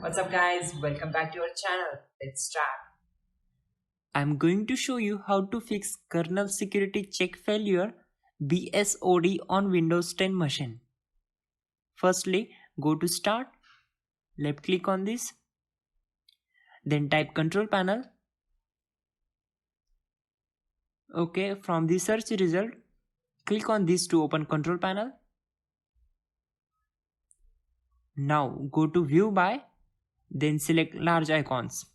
What's up guys, welcome back to our channel. Let's start. I'm going to show you how to fix kernel security check failure BSOD on Windows 10 machine. Firstly, go to Start, left click on this, then type Control Panel. Okay, from the search result, click on this to open Control Panel. Now go to View By, then select Large Icons.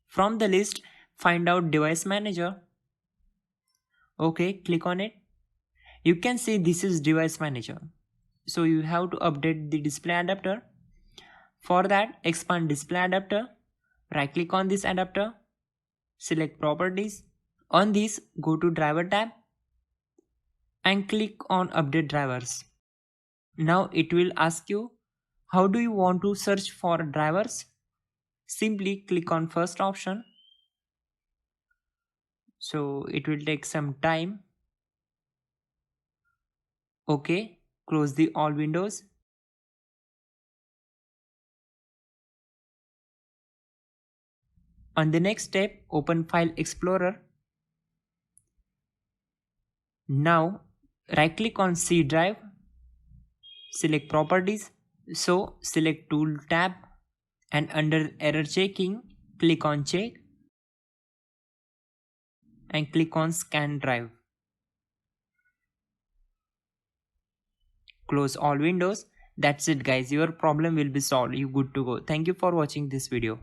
From the list, find out Device Manager. Okay, click on it. You can see this is Device Manager. So you have to update the display adapter. For that, expand display adapter, right click on this adapter, select properties. On this, go to driver tab and click on update drivers. Now it will ask you, how do you want to search for drivers? Simply click on first option. So it will take some time. Okay, close the all windows. On the next step, open File Explorer. Now right click on C drive, select properties. So select tool tab and under error checking, click on check and click on scan drive. Close all windows. That's it guys, your problem will be solved. You good to go. Thank you for watching this video.